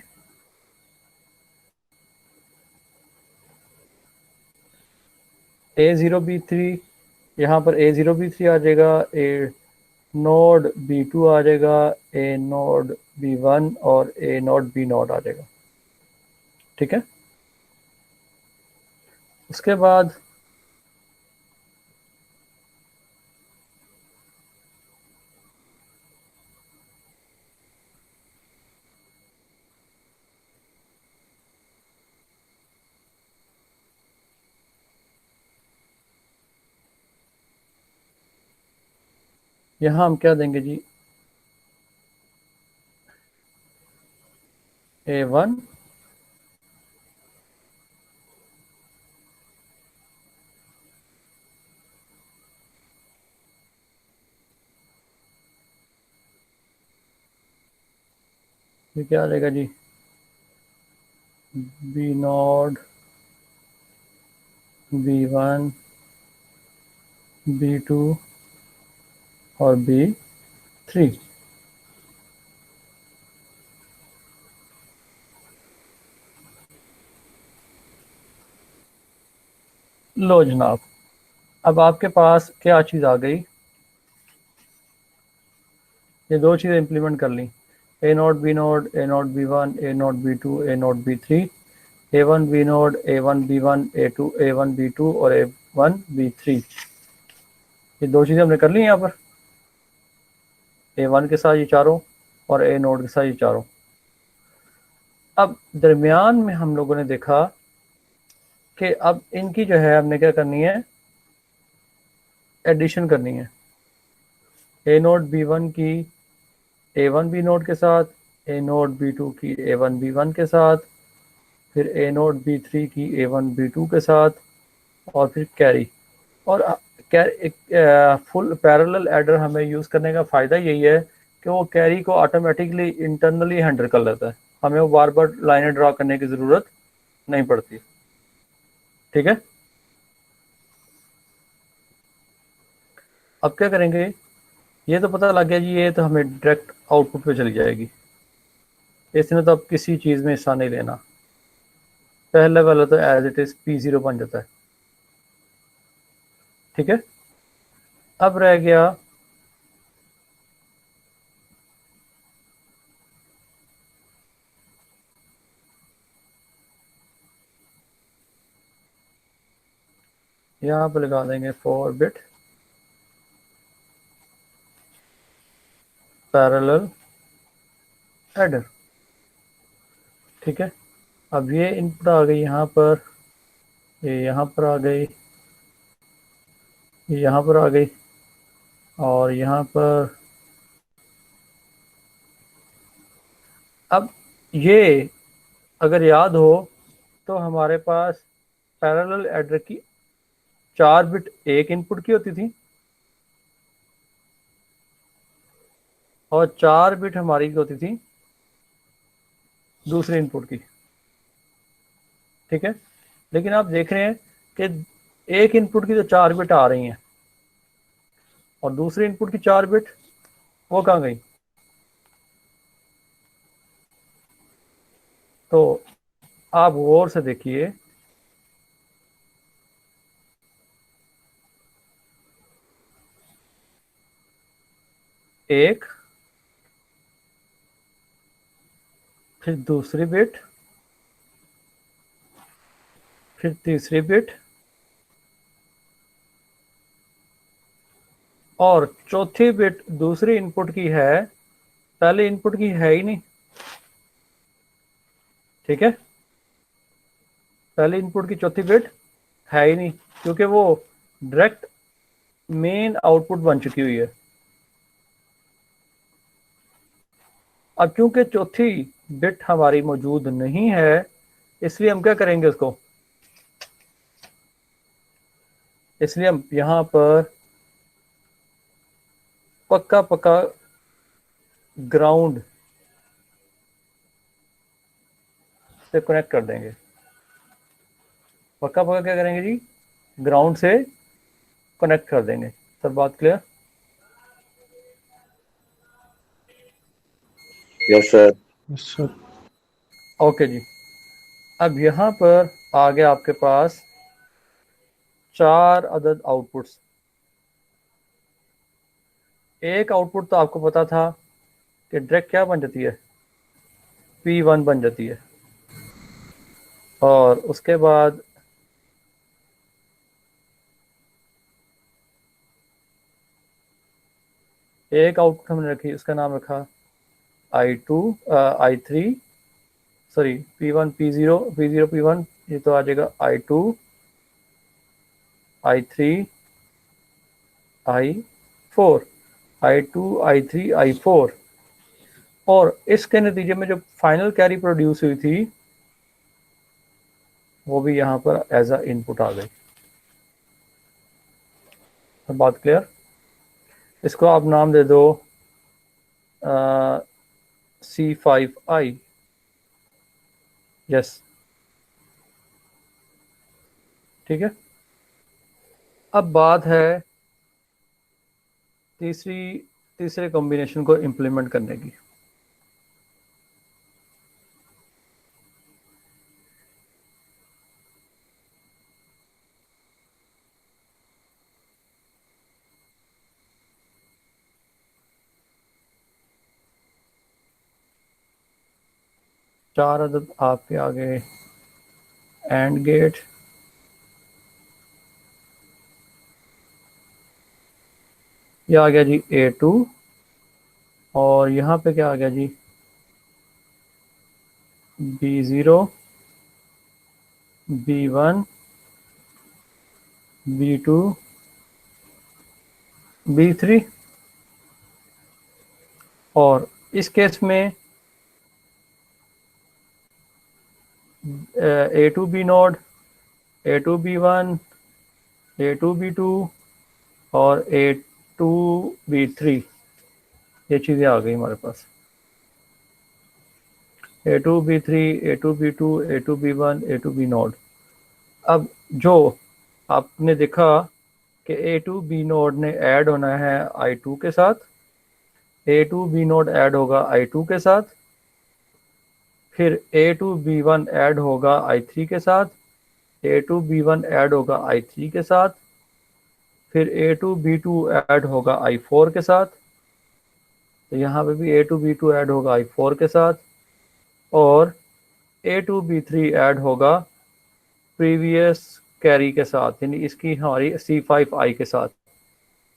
A0 B3, यहाँ पर A0 B3 आ जाएगा, ए नोड B2 आ जाएगा, ए नोड B1 और ए नोड B0 आ जाएगा, ठीक है। उसके बाद यहाँ हम क्या देंगे जी, A1 ये क्या आ जाएगा जी, B0 B1 B2 और B3। लो जनाब, अब आपके पास क्या चीज़ आ गई, ये दो चीज़ें इंप्लीमेंट कर ली, A0 B0 A0 B1 A0 B2 A0 B3, A1 B0 A1 B1 A2 A1 B2 और A1 B3। ये दो चीज़ें हमने कर ली यहाँ पर, A1 के साथ ये चारों और A0 के साथ ये चारों। अब दरमियान में हम लोगों ने देखा कि अब इनकी जो है हमने क्या करनी है, एडिशन करनी है। A0 B1 की A1 B0 के साथ, A0 B2 की A1 B1 के साथ, फिर A0 B3 की A1 B2 के साथ, और फिर कैरी। और फुल पैरेलल एडर हमें यूज़ करने का फ़ायदा यही है कि वो कैरी को ऑटोमेटिकली इंटरनली हैंडल कर लेता है, हमें वो बार बार लाइनें ड्रा करने की ज़रूरत नहीं पड़ती। ठीक है, अब क्या करेंगे, ये तो पता लग गया जी, ये तो हमें डायरेक्ट आउटपुट पे चली जाएगी, इसमें तो अब किसी चीज़ में हिस्सा नहीं लेना, पहले वाला तो एज इट इज़ P0 बन जाता है। ठीक है, अब रह गया यहाँ पे लगा देंगे 4 बिट पैरेलल एडर। ठीक है, अब ये इनपुट आ गई यहाँ पर, ये यहाँ पर आ गई, ये यहाँ पर आ गई, और यहाँ पर। अब ये अगर याद हो तो हमारे पास पैरेलल एडर की 4 बिट एक इनपुट की होती थी और 4 बिट हमारी होती थी दूसरे इनपुट की। ठीक है, लेकिन आप देख रहे हैं कि एक इनपुट की तो 4 बिट आ रही हैं और दूसरे इनपुट की 4 बिट वो कहाँ गई। तो आप गौर से देखिए, एक, फिर दूसरी बिट, फिर तीसरी बिट, और चौथी बिट दूसरी इनपुट की है, पहले इनपुट की है ही नहीं। ठीक है, पहले इनपुट की चौथी बिट है ही नहीं, क्योंकि वो डायरेक्ट मेन आउटपुट बन चुकी हुई है। अब क्योंकि चौथी बिट हमारी मौजूद नहीं है, इसलिए हम क्या करेंगे उसको, इसलिए हम यहां पर पक्का पक्का ग्राउंड से कनेक्ट कर देंगे। पक्का पक्का क्या करेंगे जी, ग्राउंड से कनेक्ट कर देंगे। सर बात क्लियर?
Yes sir.
ओके जी, अब यहाँ पर आ गया आपके पास 4 अदद आउटपुट्स। एक आउटपुट तो आपको पता था कि डायरेक्ट क्या बन जाती है, P1 बन जाती है, और उसके बाद एक आउटपुट हमने रखी, उसका नाम रखा I2 I3, sorry P1 P0 P0 P1, ये तो आ जाएगा I2 I3 I4। I2 I3 I4, और इसके नतीजे में जो फाइनल कैरी प्रोड्यूस हुई थी वो भी यहाँ पर एज अ इनपुट आ गई। तो बात क्लियर? इसको आप नाम दे दो C5I। यस, ठीक है। अब बात है तीसरे कॉम्बिनेशन को इम्प्लीमेंट करने की। चार अदद आपके आगे एंड गेट, ये आ गया जी A2, और यहाँ पे क्या आ गया जी B0 B1 B2 B3, और इस केस में A2 B node, A2 B1 A2 B2 और A2 B3, ये चीज़ें आ गई हमारे पास। A2 B3 A2 B2 A2 B1 A2 B node. अब जो आपने देखा कि A2 B नोड ने ऐड होना है I2 के साथ, A2 B नोड ऐड होगा I2 के साथ, फिर A2 B1 ऐड होगा I3 के साथ, A2 B1 ऐड होगा I3 के साथ, फिर A2 B2 ऐड होगा I4 के साथ, तो यहाँ पे भी A2 B2 ऐड होगा I4 के साथ, और A2 B3 ऐड होगा प्रीवियस कैरी के साथ, यानी इसकी हमारी C5I के साथ।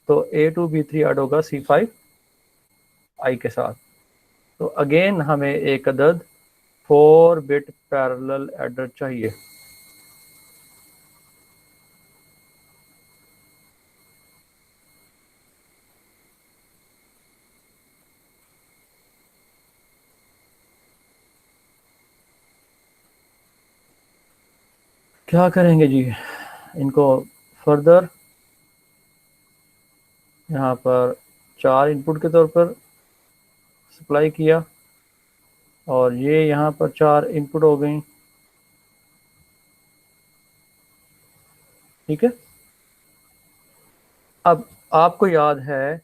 तो A2 B3 ऐड होगा C5I के साथ। तो अगेन हमें एक अदद 4 बिट पैरेलल एडर चाहिए। क्या करेंगे जी, इनको फर्दर यहाँ पर 4 इनपुट के तौर पर सप्लाई किया, और ये यहाँ पर 4 इनपुट हो गई, ठीक है। अब आपको याद है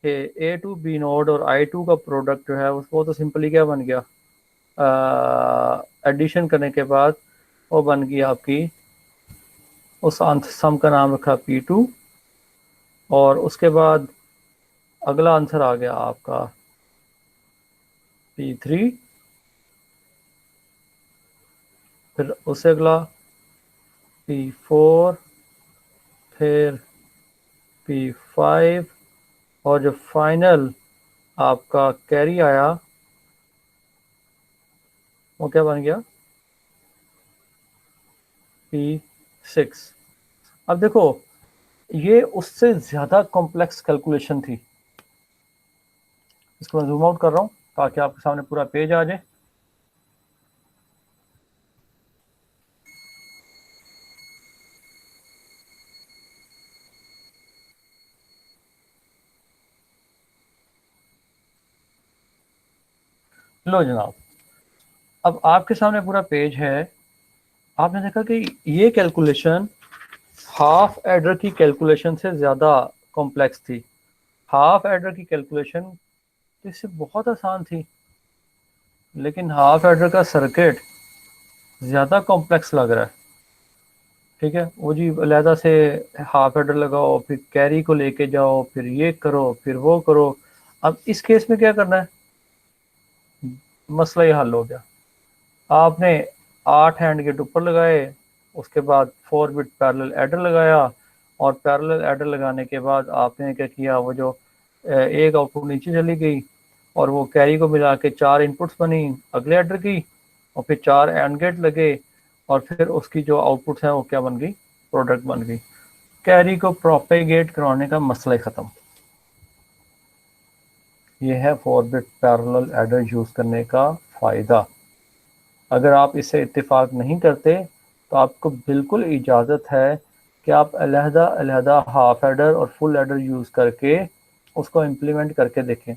कि A2 B नोड और I2 का प्रोडक्ट जो है वो तो सिंपली क्या बन गया, एडिशन करने के बाद वो बन गई आपकी, उस सम का नाम रखा P2, और उसके बाद अगला आंसर आ गया आपका P3, फिर उससे अगला P4, फिर P5, और जो फाइनल आपका कैरी आया वो क्या बन गया, P6। अब देखो ये उससे ज़्यादा कॉम्प्लेक्स कैलकुलेशन थी। इसको मैं जूम आउट कर रहा हूँ ताकि आपके सामने पूरा पेज आ जाए। लो जनाब, अब आपके सामने पूरा पेज है। आपने देखा कि ये कैलकुलेशन हाफ एडर की कैलकुलेशन से ज़्यादा कॉम्प्लेक्स थी। हाफ एडर की कैलकुलेशन इससे बहुत आसान थी, लेकिन हाफ एडर का सर्किट ज़्यादा कॉम्प्लेक्स लग रहा है, ठीक है। वो जी अलहदा से हाफ एडर लगाओ, फिर कैरी को लेके जाओ, फिर ये करो, फिर वो करो। अब इस केस में क्या करना है, मसला ये हल हो गया। आपने 8 हैंड गेट ऊपर लगाए, उसके बाद 4 बिट पैरेलल एडर लगाया, और पैरेलल एडर लगाने के बाद आपने क्या किया, वो जो एक आउटपुट नीचे चली गई, और वो कैरी को मिला के 4 इनपुट्स बनी अगले एडर की, और फिर 4 एंड गेट लगे, और फिर उसकी जो आउटपुट्स हैं वो क्या बन गई, प्रोडक्ट बन गई। कैरी को प्रोपेगेट करवाने का मसला ही ख़त्म। ये है 4 बिट पैरेलल एडर यूज़ करने का फ़ायदा। अगर आप इससे इत्तेफाक नहीं करते तो आपको बिल्कुल इजाज़त है कि आप अलहदा हाफ एडर और फुल एडर यूज़ करके उसको इम्प्लीमेंट करके देखें।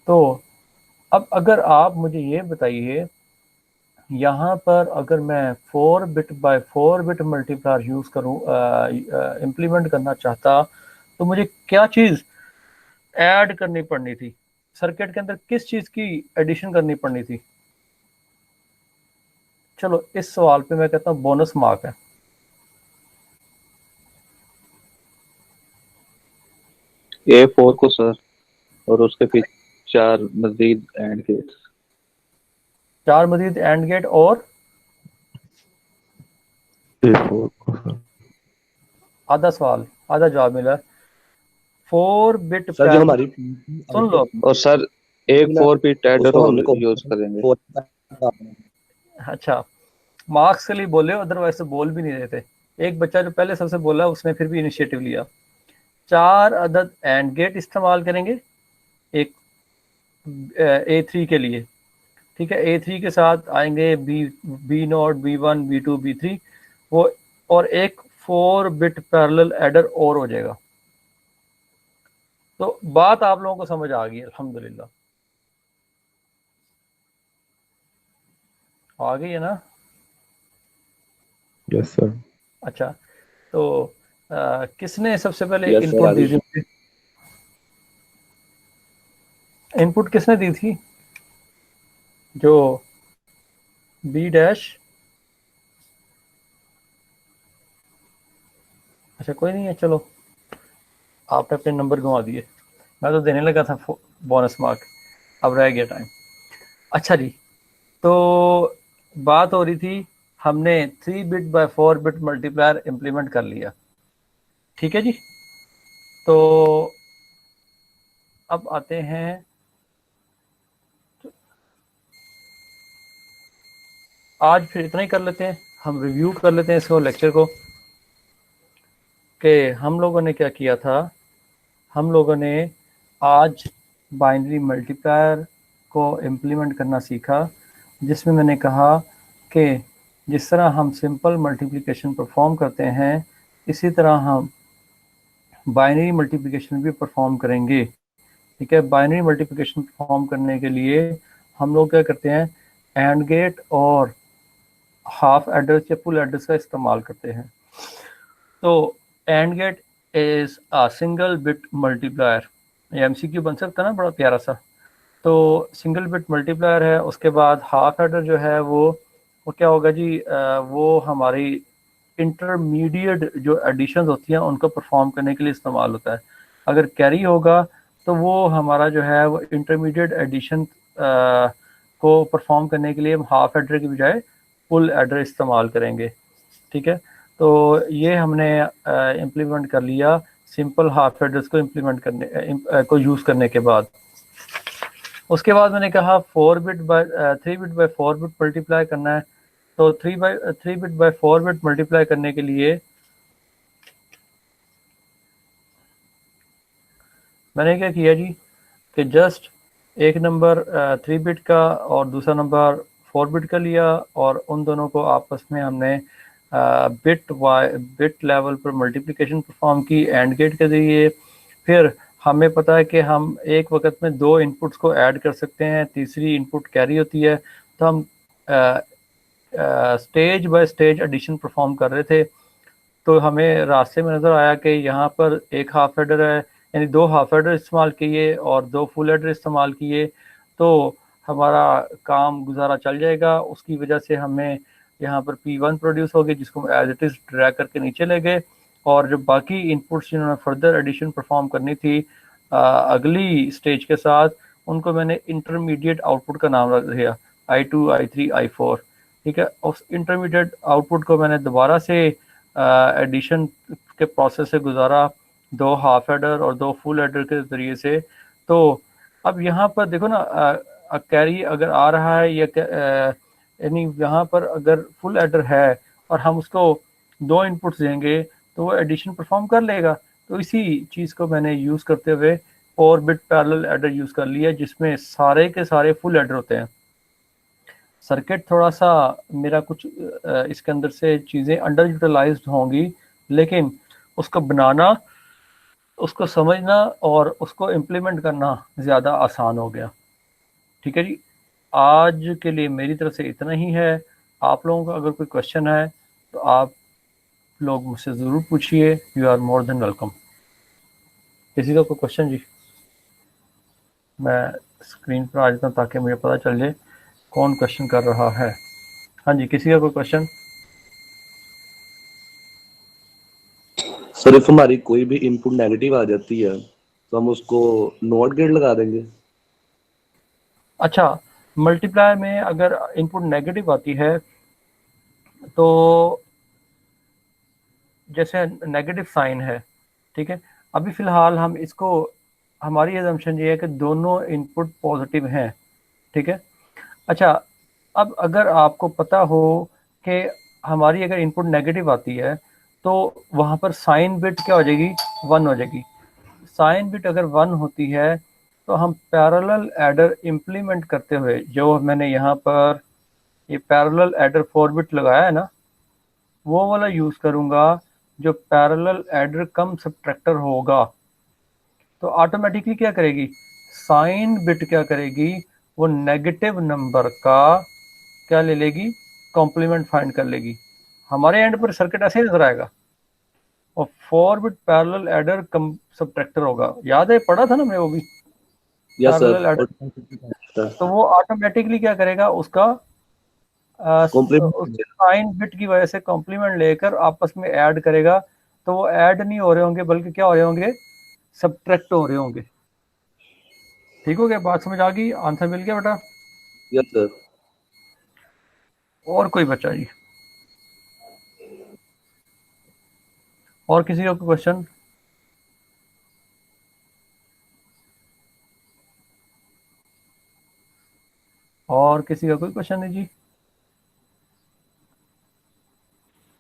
तो अब अगर आप मुझे ये बताइए, यहाँ पर अगर मैं 4 bit by 4 bit multiplier use करूँ, इम्प्लीमेंट करना चाहता, तो मुझे क्या चीज़ ऐड करनी पड़नी थी? सर्किट के अंदर किस चीज़ की एडिशन करनी पड़नी थी? चलो इस सवाल पे मैं कहता हूँ बोनस मार्क है।
A4 को सर, और उसके पीछे 4 मजीद एंड गेट्स।
4 मजीद एंड गेट और
A4 को सर।
आधा सवाल आधा जवाब मिला। 4 बिट
सर जो हमारी
सुन लो।
और सर एक 4 बिट एडर
उसको
और
हमने
यूज करेंगे।
अच्छा, मार्क्स के लिए बोले, अदरवाइज तो बोल भी नहीं रहे थे। एक बच्चा जो पहले सबसे बोला उसने फिर भी इनिशिएटिव लिया। 4 अदद एंड गेट इस्तेमाल करेंगे एक A3 के लिए, ठीक है। A3 के साथ आएंगे B0, B1, B2, B3 वो, और एक 4 बिट पैरेलल एडर और हो जाएगा। तो बात आप लोगों को समझ आ गई, अल्हम्दुलिल्लाह आ गई है ना?
Yes sir.
अच्छा, तो किसने सबसे पहले
Yes, sir,
इनपुट
आ
दी
गई।
थी? इनपुट किसने दी थी? जो B डैश, अच्छा कोई नहीं है, चलो आपने अपने नंबर घुमा दिए। मैं तो देने लगा था बोनस मार्क, अब रह गया टाइम। अच्छा जी, तो बात हो रही थी, हमने 3 bit by 4 bit multiplier implement कर लिया, ठीक है जी। तो अब आते हैं, आज फिर इतना ही कर लेते हैं, हम रिव्यू कर लेते हैं इसको, लेक्चर को, कि हम लोगों ने क्या किया था। हम लोगों ने आज बाइनरी मल्टीप्लायर को इम्प्लीमेंट करना सीखा, जिसमें मैंने कहा कि जिस तरह हम सिंपल मल्टीप्लिकेशन परफॉर्म करते हैं, इसी तरह हम बाइनरी मल्टीप्लिकेशन भी परफॉर्म करेंगे, ठीक है। बाइनरी मल्टीप्लिकेशन परफॉर्म करने के लिए हम लोग क्या करते हैं, एंड गेट और हाफ एड्रेस या फुल एड्रेस का इस्तेमाल करते हैं। तो AND gate is a single bit multiplier, ये एमसीक्यू बन सकता है ना, बड़ा प्यारा सा। तो सिंगल बिट मल्टीप्लायर है। उसके बाद हाफ एडर जो है वो क्या होगा जी, वो हमारी इंटरमीडिएट जो एडिशन होती हैं उनको परफॉर्म करने के लिए इस्तेमाल होता है। अगर कैरी होगा तो वो हमारा जो है वो इंटरमीडिएट एडिशन को परफॉर्म करने के लिए हम हाफ एडर की बजाय फुल एडर इस्तेमाल करेंगे, ठीक है। तो ये हमने इम्प्लीमेंट कर लिया सिंपल हाफ एडर्स को इम्प्लीमेंट करने को यूज़ करने के बाद। उसके बाद मैंने कहा 3 बिट बाय 4 बिट मल्टीप्लाई करना है। तो 3 बिट बाय 4 बिट मल्टीप्लाई करने के लिए मैंने क्या किया जी, कि जस्ट एक नंबर 3 बिट का और दूसरा नंबर 4 बिट का लिया, और उन दोनों को आपस में हमने बिट लेवल पर मल्टीप्लिकेशन परफॉर्म की एंड गेट के जरिए। फिर हमें पता है कि हम एक वक्त में 2 इनपुट्स को ऐड कर सकते हैं, तीसरी इनपुट कैरी होती है। तो हम stage by stage addition perform कर रहे थे। तो हमें रास्ते में नज़र आया कि यहाँ पर एक हाफ एडर है, यानी 2 हाफ एडर इस्तेमाल किए और 2 फुल एडर इस्तेमाल किए, तो हमारा काम गुजारा चल जाएगा। उसकी वजह से हमें यहाँ पर P1 प्रोड्यूस हो गई, जिसको हम एज इट इज़ ड्रैग करके नीचे ले गए। और जो बाकी इनपुट्स जिन्होंने फर्दर एडिशन परफॉर्म करनी थी अगली स्टेज के साथ, उनको मैंने इंटरमीडिएट आउटपुट का नाम रख दिया, I2, I3, I4, ठीक है। उस इंटरमीडिएट आउटपुट को मैंने दोबारा से एडिशन के प्रोसेस से गुजारा, 2 हाफ एडर और 2 फुल एडर के ज़रिए से। तो अब यहाँ पर देखो ना, कैरी अगर आ रहा है या यानी यहाँ पर अगर फुल एडर है और हम उसको 2 इनपुट्स देंगे तो वो एडिशन परफॉर्म कर लेगा। तो इसी चीज़ को मैंने यूज़ करते हुए 4 बिट पैरेलल एडर यूज़ कर लिया जिसमें सारे के सारे फुल एडर होते हैं। सर्किट थोड़ा सा मेरा कुछ इसके अंदर से चीज़ें अंडर यूटिलाइज्ड होंगी, लेकिन उसको बनाना, उसको समझना और उसको इम्प्लीमेंट करना ज़्यादा आसान हो गया। ठीक है जी, आज के लिए मेरी तरफ से इतना ही है। आप लोगों का अगर कोई क्वेश्चन है तो आप लोग मुझसे ज़रूर पूछिए, you are more than welcome. किसी का कोई क्वेश्चन जी? मैं स्क्रीन पर आ जाता हूँ ताकि मुझे पता चल जाए कौन क्वेश्चन कर रहा है। हाँ जी, किसी का कोई क्वेश्चन?
सर इफ हमारी कोई भी इनपुट नेगेटिव आ जाती है तो हम उसको नॉट गेट लगा देंगे।
अच्छा, मल्टीप्लाई में अगर इनपुट नेगेटिव आती है तो जैसे नेगेटिव साइन है, ठीक है, अभी फ़िलहाल हम इसको, हमारी एजम्पशन ये है कि दोनों इनपुट पॉजिटिव हैं, ठीक है। अच्छा, अब अगर आपको पता हो कि हमारी अगर इनपुट नेगेटिव आती है तो वहाँ पर साइन बिट क्या हो जाएगी? 1 हो जाएगी। साइन बिट अगर 1 होती है तो हम पैरेलल एडर इम्प्लीमेंट करते हुए, जो मैंने यहाँ पर ये पैरेलल एडर 4 बिट लगाया है ना, वो वाला यूज़ करूँगा जो पैरेलल एडर कम सब्ट्रैक्टर होगा। तो ऑटोमेटिकली क्या करेगी? साइन बिट क्या करेगी? वो नेगेटिव नंबर का क्या ले लेगी? कॉम्प्लीमेंट फाइंड कर लेगी। हमारे एंड पर सर्किट ऐसे ही नजर आएगा और 4 बिट पैरेलल एडर कम सब्ट्रैक्टर होगा। याद है, पढ़ा था ना मैं वो भी,
यस
पैरेलल
सर।
एडर। तो वो ऑटोमेटिकली क्या करेगा? उसका उस
कॉम्प्लीमेंट।
साइन बिट की वजह से कॉम्प्लीमेंट लेकर आपस में ऐड करेगा। तो वो ऐड नहीं हो रहे होंगे बल्कि क्या हो रहे होंगे? सब्ट्रैक्ट हो रहे होंगे। ठीक हो गया? बात समझ आ गई? आंसर मिल गया बेटा?
Yes sir.
और कोई बच्चा जी? और किसी का कोई क्वेश्चन? और किसी का कोई क्वेश्चन है जी?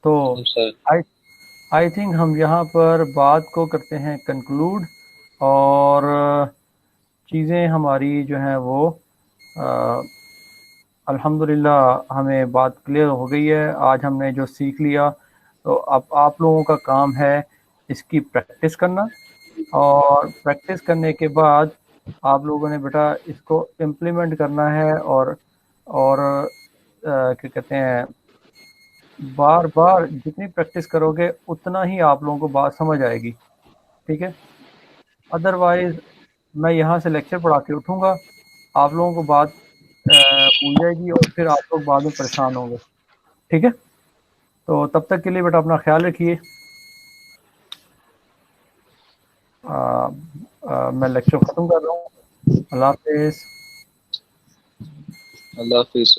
तो
सर
आई आई थिंक हम यहाँ पर बात को करते हैं कंक्लूड, और चीज़ें हमारी जो हैं वो अल्हम्दुलिल्लाह हमें बात क्लियर हो गई है। आज हमने जो सीख लिया, तो अब आप लोगों का काम है इसकी प्रैक्टिस करना, और प्रैक्टिस करने के बाद आप लोगों ने बेटा इसको इम्प्लीमेंट करना है, और क्या कहते हैं, बार बार जितनी प्रैक्टिस करोगे उतना ही आप लोगों को बात समझ आएगी। ठीक है, अदरवाइज मैं यहाँ से लेक्चर पढ़ा के उठूँगा, आप लोगों को बात भूल जाएगी और फिर आप लोग बाद में परेशान होंगे। ठीक है, तो तब तक के लिए बेटा अपना ख्याल रखिए। मैं लेक्चर ख़त्म कर रहा हूँ। अल्लाह हाफिज़।
अल्लाह हाफिज़।